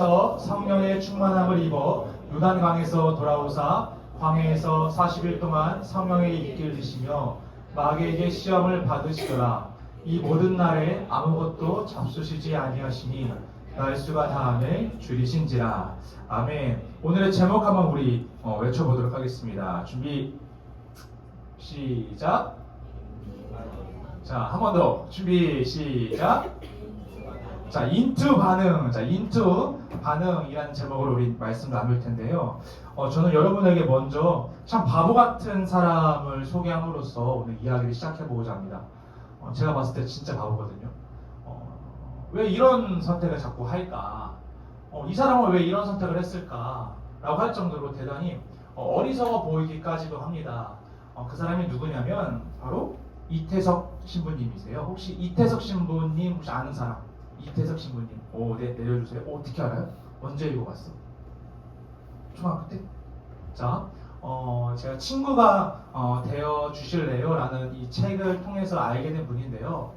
성령의 충만함을 입어 요단강에서 돌아오사 광야에서 40일 동안 성령의 이끌 드시며 마귀에게 시험을 받으시더라. 이 모든 날에 아무것도 잡수시지 아니하시니 날수가 다함에 줄이신지라. 아멘. 오늘의 제목 한번 우리 외쳐보도록 하겠습니다. 준비 시작. 자, 한 번 더 준비 시작. 자, 인투 반응. 자, 인투 반응이라는 제목으로 우리 말씀 나눌 텐데요. 저는 여러분에게 먼저 참 바보 같은 사람을 소개함으로써 오늘 이야기를 시작해보고자 합니다. 제가 봤을 때 진짜 바보거든요. 왜 이런 선택을 자꾸 할까? 이 사람은 왜 이런 선택을 했을까? 라고 할 정도로 대단히 어리석어 보이기까지도 합니다. 그 사람이 누구냐면 바로 이태석 신부님이세요. 혹시 이태석 신부님 혹시 아는 사람? 이태석 신부님. 네, 내려주세요. 어떻게 알아요? 언제 읽어봤어? 초등학교 때? 자, 제가 친구가 되어 주실래요? 라는 이 책을 통해서 알게 된 분인데요.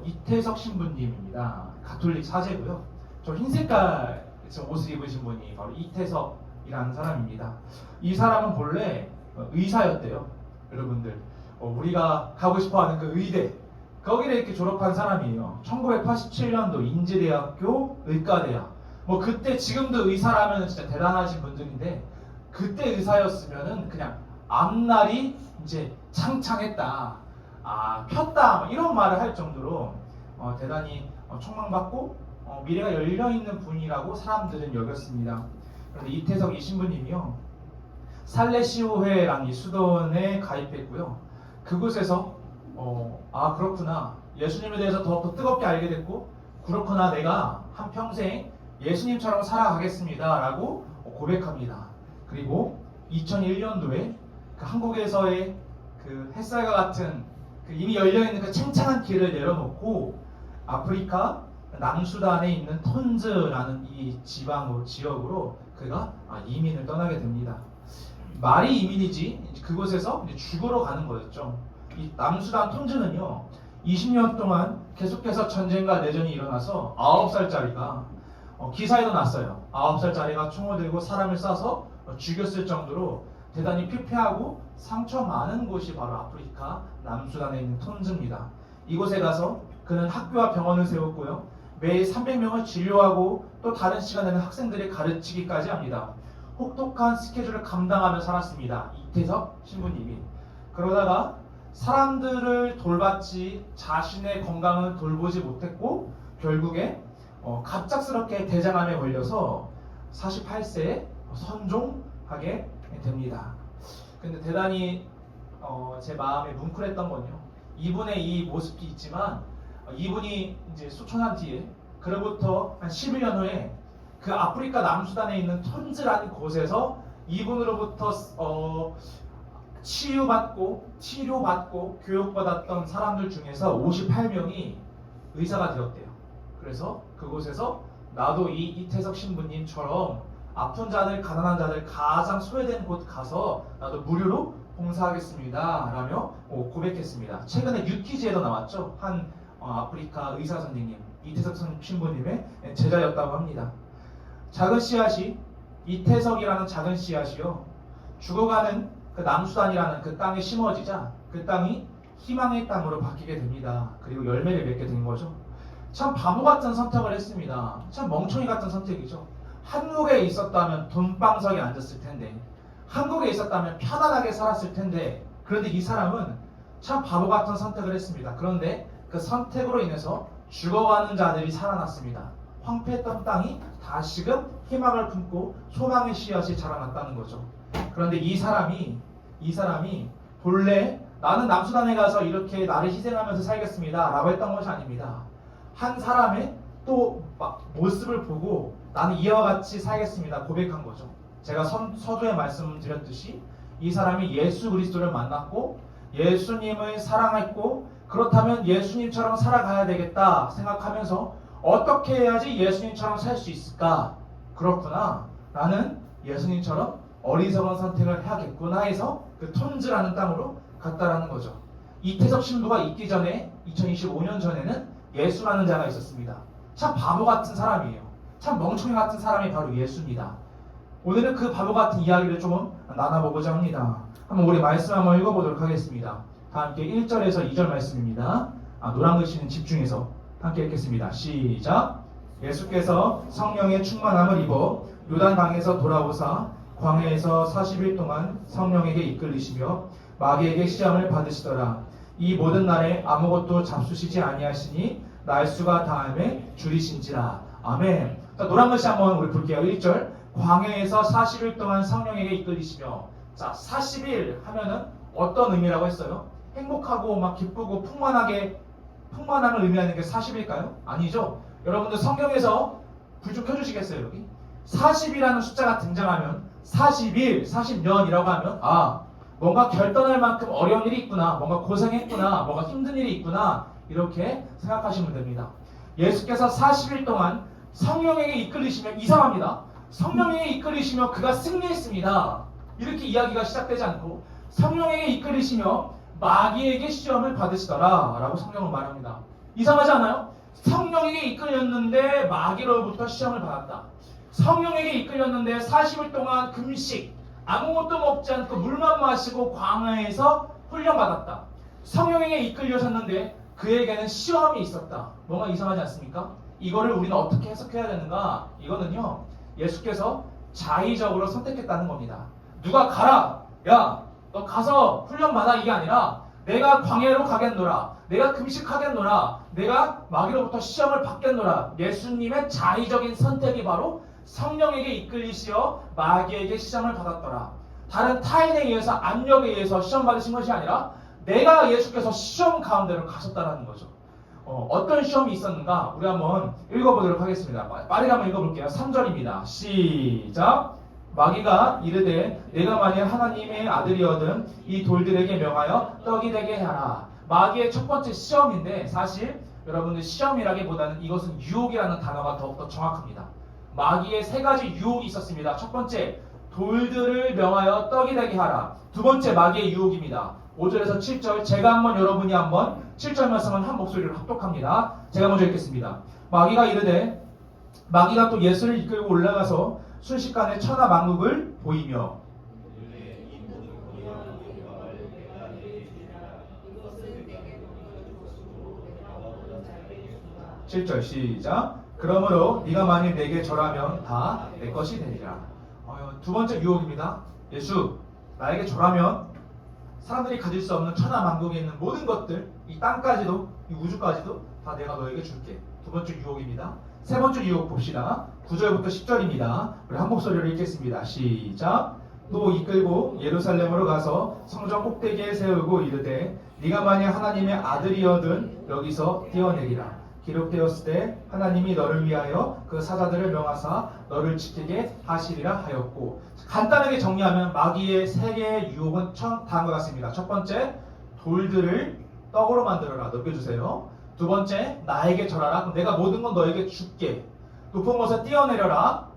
이태석 신부님입니다. 가톨릭 사제고요. 저 흰색깔 옷을 입으신 분이 바로 이태석이라는 사람입니다. 이 사람은 본래 의사였대요. 여러분들, 우리가 가고 싶어하는 그 의대, 거기를 이렇게 졸업한 사람이에요. 1987년도 인지대학교 의과대학. 그때 지금도 의사라면 진짜 대단하신 분들인데, 그때 의사였으면은 그냥 앞날이 이제 창창했다, 폈다, 이런 말을 할 정도로 대단히 촉망받고 미래가 열려 있는 분이라고 사람들은 여겼습니다. 그런데 이태석 이 신부님이요, 살레시오회라는 이 수도원에 가입했고요. 그곳에서 그렇구나, 예수님에 대해서 더욱더 뜨겁게 알게 됐고, 그렇구나, 내가 한평생 예수님처럼 살아가겠습니다 라고 고백합니다. 그리고 2001년도에 그 한국에서의 그 햇살과 같은 그 이미 열려있는 그 창창한 길을 내려놓고 아프리카 남수단에 있는 톤즈라는 이 지역으로 그가 이민을 떠나게 됩니다. 말이 이민이지 그곳에서 이제 죽으러 가는 거였죠. 이 남수단 톤즈는요, 20년 동안 계속해서 전쟁과 내전이 일어나서 9살짜리가 기사에도 났어요. 9살짜리가 총을 들고 사람을 쏴서 죽였을 정도로 대단히 피폐하고 상처 많은 곳이 바로 아프리카 남수단에 있는 톤즈입니다. 이곳에 가서 그는 학교와 병원을 세웠고요. 매일 300명을 진료하고 또 다른 시간에는 학생들을 가르치기까지 합니다. 혹독한 스케줄을 감당하며 살았습니다. 이태석 신부님이. 그러다가 사람들을 돌봤지 자신의 건강은 돌보지 못했고 결국에 갑작스럽게 대장암에 걸려서 48세에 선종하게 됩니다. 근데 대단히 제 마음에 뭉클했던 건요, 이분의 이 모습도 있지만 이분이 이제 수천년 뒤에, 그로부터 한 11년 후에 그 아프리카 남수단에 있는 톤즈라는 곳에서 이분으로부터 치료받고 교육받았던 사람들 중에서 58명이 의사가 되었대요. 그래서 그곳에서 나도 이 이태석 신부님처럼 아픈 자들, 가난한 자들, 가장 소외된 곳 가서 나도 무료로 봉사하겠습니다 라며 고백했습니다. 최근에 유퀴즈에도 나왔죠. 한 아프리카 의사 선생님, 이태석 신부님의 제자였다고 합니다. 작은 씨앗이, 이태석이라는 작은 씨앗이요, 죽어가는 그 남수단이라는 그 땅에 심어지자 그 땅이 희망의 땅으로 바뀌게 됩니다. 그리고 열매를 맺게 된 거죠. 참 바보 같은 선택을 했습니다. 참 멍청이 같은 선택이죠. 한국에 있었다면 돈방석에 앉았을 텐데, 한국에 있었다면 편안하게 살았을 텐데, 그런데 이 사람은 참 바보 같은 선택을 했습니다. 그런데 그 선택으로 인해서 죽어가는 자들이 살아났습니다. 황폐했던 땅이 다시금 희망을 품고 소망의 씨앗이 자라났다는 거죠. 그런데 이 사람이 본래 나는 남수단에 가서 이렇게 나를 희생하면서 살겠습니다 라고 했던 것이 아닙니다. 한 사람의 또 모습을 보고 나는 이와 같이 살겠습니다 고백한 거죠. 제가 서두에 말씀드렸듯이 이 사람이 예수 그리스도를 만났고 예수님을 사랑했고, 그렇다면 예수님처럼 살아가야 되겠다 생각하면서 어떻게 해야지 예수님처럼 살 수 있을까? 그렇구나, 나는 예수님처럼 어리석은 선택을 해야겠구나 해서 그 톤즈라는 땅으로 갔다라는 거죠. 이태석 신부가 있기 전에 2025년 전에는 예수라는 자가 있었습니다. 참 바보 같은 사람이에요. 참 멍청이 같은 사람이 바로 예수입니다. 오늘은 그 바보 같은 이야기를 좀 나눠보고자 합니다. 한번 우리 말씀 한번 읽어보도록 하겠습니다. 다 함께 1절에서 2절 말씀입니다. 노란 글씨는 집중해서 함께 읽겠습니다. 시작. 예수께서 성령의 충만함을 입어 요단강에서 돌아오사 광야에서 40일 동안 성령에게 이끌리시며 마귀에게 시험을 받으시더라. 이 모든 날에 아무것도 잡수시지 아니하시니 날수가 다함에 줄이신지라. 아멘. 자, 노란 글씨 한번 우리 볼게요. 1절. 광야에서 40일 동안 성령에게 이끌리시며. 자, 40일 하면은 어떤 의미라고 했어요? 행복하고 막 기쁘고 풍만함을 의미하는 게 40일까요? 아니죠. 여러분들 성경에서 불 좀 켜주시겠어요? 여기 40이라는 숫자가 등장하면 40일, 40년이라고 하면 뭔가 결단할 만큼 어려운 일이 있구나, 뭔가 고생했구나, 뭔가 힘든 일이 있구나, 이렇게 생각하시면 됩니다. 예수께서 40일 동안 성령에게 이끌리시면 이상합니다. 성령에게 이끌리시며 그가 승리했습니다. 이렇게 이야기가 시작되지 않고 성령에게 이끌리시며 마귀에게 시험을 받으시더라 라고 성경은 말합니다. 이상하지 않아요? 성령에게 이끌렸는데 마귀로부터 시험을 받았다. 성령에게 이끌렸는데 40일 동안 금식, 아무것도 먹지 않고 물만 마시고 광야에서 훈련받았다. 성령에게 이끌려졌는데 그에게는 시험이 있었다. 뭔가 이상하지 않습니까? 이거를 우리는 어떻게 해석해야 되는가? 이거는요, 예수께서 자의적으로 선택했다는 겁니다. 누가 가라! 야, 너 가서 훈련받아, 이게 아니라 내가 광야로 가겠노라, 내가 금식하겠노라, 내가 마귀로부터 시험을 받겠노라. 예수님의 자의적인 선택이 바로 성령에게 이끌리시어 마귀에게 시험을 받았더라. 다른 타인에 의해서, 압력에 의해서 시험 받으신 것이 아니라 내가 예수께서 시험 가운데로 가셨다는 거죠. 어떤 시험이 있었는가? 우리 한번 읽어보도록 하겠습니다. 빠르게 한번 읽어볼게요. 3절입니다. 시작. 마귀가 이르되 내가 만일 하나님의 아들이거든 이 돌들에게 명하여 떡이 되게 하라. 마귀의 첫 번째 시험인데, 사실 여러분들 시험이라기보다는 이것은 유혹이라는 단어가 더욱더 정확합니다. 마귀의 세 가지 유혹이 있었습니다. 첫 번째, 돌들을 명하여 떡이 되게 하라. 두 번째, 마귀의 유혹입니다. 5절에서 7절, 제가 한번 여러분이 한번 7절 말씀은 한 목소리로 합독합니다. 제가 먼저 읽겠습니다. 마귀가 이르되, 마귀가 또 예수를 이끌고 올라가서 순식간에 천하 만국을 보이며. 7절 시작. 그러므로 네가 만일 내게 절하면 다 내 것이 되리라. 두 번째 유혹입니다. 예수, 나에게 절하면 사람들이 가질 수 없는 천하 만국에 있는 모든 것들, 이 땅까지도, 이 우주까지도 다 내가 너에게 줄게. 두 번째 유혹입니다. 세 번째 유혹 봅시다. 9절부터 10절입니다. 우리 한 목소리로 읽겠습니다. 시작. 또 이끌고 예루살렘으로 가서 성전 꼭대기에 세우고 이르되 네가 만약 하나님의 아들이거든 여기서 뛰어내리라. 기록되었을 때 하나님이 너를 위하여 그 사자들을 명하사 너를 지키게 하시리라 하였고. 간단하게 정리하면 마귀의 세 개의 유혹은 다음과 같습니다. 첫 번째, 돌들을 떡으로 만들어라. 넘겨주세요. 두 번째, 나에게 절하라. 그럼 내가 모든 건 너에게 줄게. 높은 곳에 뛰어내려라.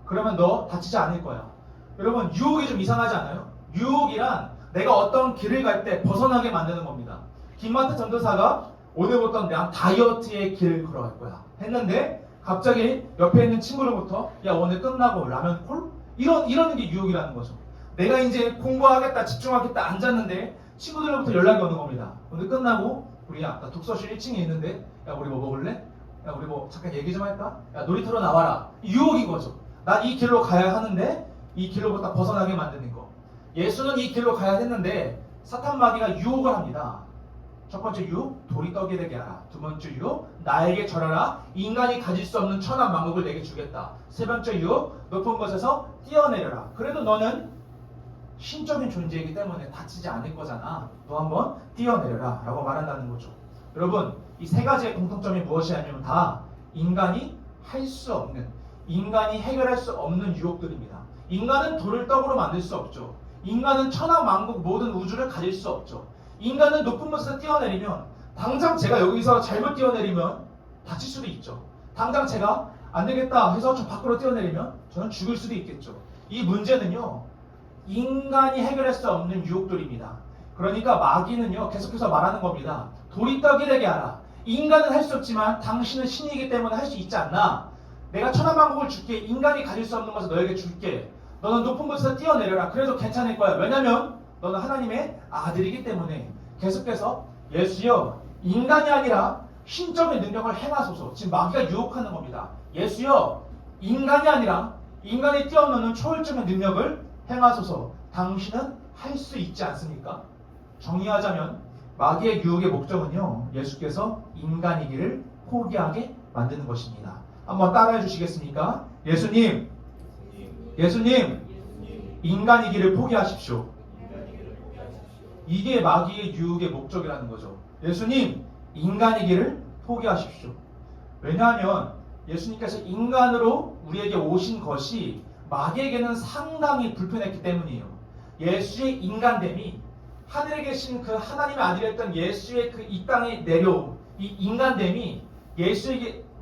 그러면 너 다치지 않을 거야. 여러분, 유혹이 좀 이상하지 않아요? 유혹이란 내가 어떤 길을 갈 때 벗어나게 만드는 겁니다. 김마태 전도사가 오늘부터 난 다이어트의 길을 걸어갈 거야 했는데 갑자기 옆에 있는 친구로부터 야, 오늘 끝나고 라면 콜? 이러는 게 유혹이라는 거죠. 내가 이제 공부하겠다, 집중하겠다 앉았는데 친구들로부터 연락이 오는 겁니다. 오늘 끝나고 우리 아까 독서실 1층에 있는데 야, 우리 뭐 먹을래? 야, 우리 뭐 잠깐 얘기 좀 할까? 야, 놀이터로 나와라. 유혹인 거죠. 난 이 길로 가야 하는데 이 길로부터 벗어나게 만드는 거. 예수는 이 길로 가야 했는데 사탄 마귀가 유혹을 합니다. 첫 번째 유혹, 돌이 떡이 되게 하라. 두 번째 유혹, 나에게 절하라. 인간이 가질 수 없는 천하 만국을 내게 주겠다. 세 번째 유혹, 높은 곳에서 뛰어내려라. 그래도 너는 신적인 존재이기 때문에 다치지 않을 거잖아. 너 한번 뛰어내려라 라고 말한다는 거죠. 여러분, 이 세 가지의 공통점이 무엇이냐면 다 인간이 할 수 없는, 인간이 해결할 수 없는 유혹들입니다. 인간은 돌을 떡으로 만들 수 없죠. 인간은 천하 만국 모든 우주를 가질 수 없죠. 인간은 높은 곳에서 뛰어내리면, 당장 제가 여기서 잘못 뛰어내리면 다칠 수도 있죠. 당장 제가 안 되겠다 해서 저 밖으로 뛰어내리면 저는 죽을 수도 있겠죠. 이 문제는요, 인간이 해결할 수 없는 유혹들입니다. 그러니까 마귀는요, 계속해서 말하는 겁니다. 돌이 떡이 되게 하라. 인간은 할 수 없지만 당신은 신이기 때문에 할 수 있지 않나? 내가 천하만국을 줄게. 인간이 가질 수 없는 것을 너에게 줄게. 너는 높은 곳에서 뛰어내려라. 그래도 괜찮을 거야. 왜냐면 너는 하나님의 아들이기 때문에. 계속해서 예수여 인간이 아니라 신적인 능력을 행하소서. 지금 마귀가 유혹하는 겁니다. 예수여 인간이 아니라 인간이 뛰어넘는 초월적인 능력을 행하소서. 당신은 할 수 있지 않습니까? 정리하자면 마귀의 유혹의 목적은요, 예수께서 인간이기를 포기하게 만드는 것입니다. 한번 따라해 주시겠습니까? 예수님, 인간이기를 포기하십시오. 이게 마귀의 유혹의 목적이라는 거죠. 예수님, 인간이기를 포기하십시오. 왜냐하면 예수님께서 인간으로 우리에게 오신 것이 마귀에게는 상당히 불편했기 때문이에요. 예수의 인간됨이, 하늘에 계신 그 하나님의 아들이었던 예수의 그 이 땅에 내려온 이 인간됨이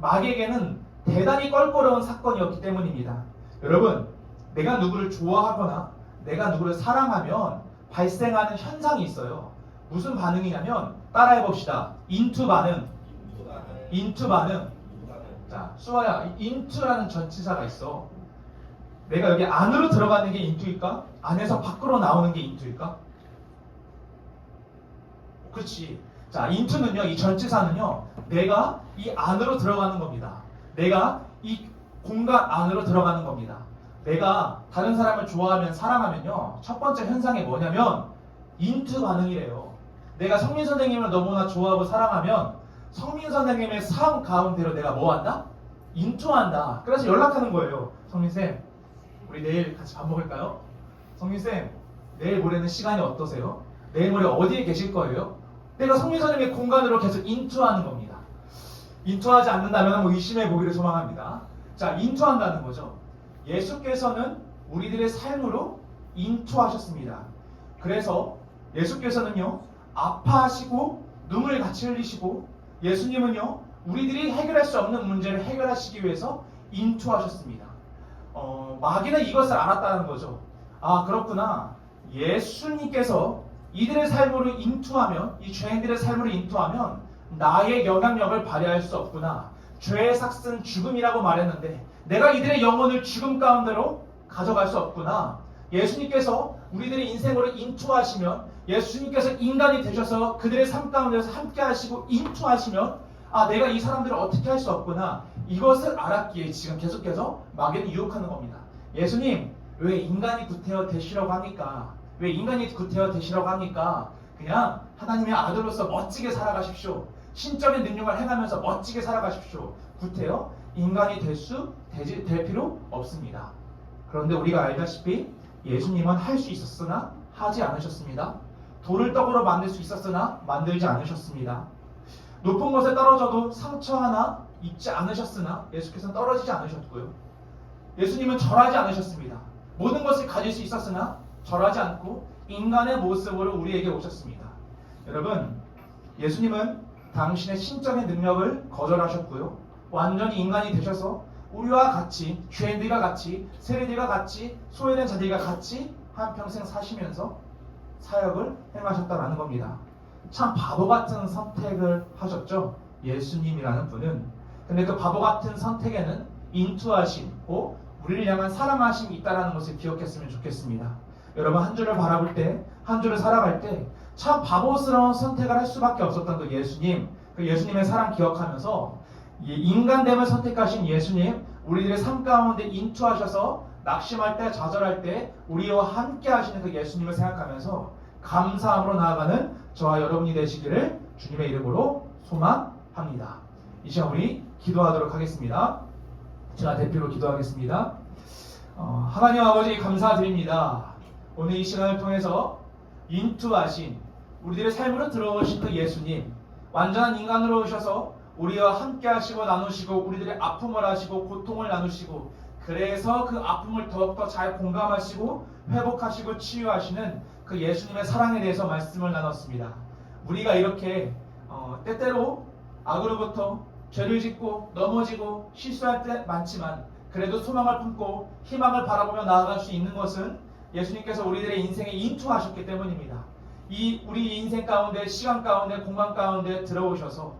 마귀에게는 대단히 껄끄러운 사건이었기 때문입니다. 여러분, 내가 누구를 좋아하거나 내가 누구를 사랑하면 발생하는 현상이 있어요. 무슨 반응이냐면 따라해 봅시다. 인투 반응. 자, 수아야, 인투라는 전치사가 있어. 내가 여기 안으로 들어가는 게 인투일까? 안에서 밖으로 나오는 게 인투일까? 그렇지. 자, 인투는요, 이 전치사는요, 내가 이 안으로 들어가는 겁니다. 내가 이 공간 안으로 들어가는 겁니다. 내가 다른 사람을 좋아하면, 사랑하면요, 첫 번째 현상이 뭐냐면 인투 반응이래요. 내가 성민 선생님을 너무나 좋아하고 사랑하면 성민 선생님의 삶 가운데로 내가 뭐 한다? 인투한다. 그래서 연락하는 거예요. 성민쌤, 우리 내일 같이 밥 먹을까요? 성민쌤, 내일 모레는 시간이 어떠세요? 내일 모레 어디에 계실 거예요? 내가 성민 선생님의 공간으로 계속 인투하는 겁니다. 인투하지 않는다면 의심해 보기를 소망합니다. 자, 인투한다는 거죠. 예수께서는 우리들의 삶으로 인투하셨습니다. 그래서 예수께서는요, 아파하시고 눈물 같이 흘리시고, 예수님은요, 우리들이 해결할 수 없는 문제를 해결하시기 위해서 인투하셨습니다. 마귀는 이것을 알았다는 거죠. 아, 그렇구나. 예수님께서 이들의 삶으로 인투하면, 이 죄인들의 삶으로 인투하면 나의 영향력을 발휘할 수 없구나. 죄의 삭은 죽음이라고 말했는데 내가 이들의 영혼을 죽음 가운데로 가져갈 수 없구나. 예수님께서 우리들의 인생으로 인투하시면, 예수님께서 인간이 되셔서 그들의 삶 가운데서 함께 하시고 인투하시면, 아, 내가 이 사람들을 어떻게 할 수 없구나. 이것을 알았기에 지금 계속해서 마귀는 유혹하는 겁니다. 예수님, 왜 인간이 구태여 되시라고 합니까? 왜 인간이 구태여 되시라고 합니까? 그냥 하나님의 아들로서 멋지게 살아가십시오. 신적인 능력을 행하면서 멋지게 살아가십시오. 구태여 인간이 될 필요 없습니다. 그런데 우리가 알다시피 예수님은 할 수 있었으나 하지 않으셨습니다. 돌을 떡으로 만들 수 있었으나 만들지 않으셨습니다. 높은 곳에 떨어져도 상처 하나 입지 않으셨으나 예수께서는 떨어지지 않으셨고요. 예수님은 절하지 않으셨습니다. 모든 것을 가질 수 있었으나 절하지 않고 인간의 모습으로 우리에게 오셨습니다. 여러분, 예수님은 당신의 신적인 능력을 거절하셨고요. 완전히 인간이 되셔서 우리와 같이, 죄인들과 같이, 세리들과 같이, 소외된 자들과 같이 한평생 사시면서 사역을 행하셨다라는 겁니다. 참 바보 같은 선택을 하셨죠, 예수님이라는 분은. 근데 그 바보 같은 선택에는 인투하심, 우리를 향한 사랑하심이 있다는 것을 기억했으면 좋겠습니다. 여러분, 한 주를 바라볼 때, 한 주를 살아갈 때 참 바보스러운 선택을 할 수밖에 없었던 그 예수님, 그 예수님의 사랑 기억하면서 인간됨을 선택하신 예수님, 우리들의 삶 가운데 인투하셔서 낙심할 때, 좌절할 때 우리와 함께 하시는 그 예수님을 생각하면서 감사함으로 나아가는 저와 여러분이 되시기를 주님의 이름으로 소망합니다. 이 시간 우리 기도하도록 하겠습니다. 제가 대표로 기도하겠습니다. 하나님 아버지, 감사드립니다. 오늘 이 시간을 통해서 인투하신 우리들의 삶으로 들어오신 그 예수님, 완전한 인간으로 오셔서 우리와 함께 하시고 나누시고 우리들의 아픔을 하시고 고통을 나누시고, 그래서 그 아픔을 더욱더 잘 공감하시고 회복하시고 치유하시는 그 예수님의 사랑에 대해서 말씀을 나눴습니다. 우리가 이렇게 때때로 악으로부터 죄를 짓고 넘어지고 실수할 때 많지만 그래도 소망을 품고 희망을 바라보며 나아갈 수 있는 것은 예수님께서 우리들의 인생에 인투하셨기 때문입니다. 우리 인생 가운데, 시간 가운데, 공간 가운데 들어오셔서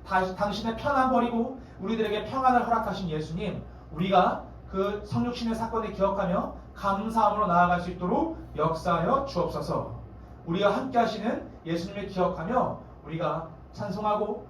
당신의 편안 버리고 우리들에게 평안을 허락하신 예수님, 우리가 그 성육신의 사건을 기억하며 감사함으로 나아갈 수 있도록 역사하여 주옵소서. 우리가 함께 하시는 예수님을 기억하며 우리가 찬송하고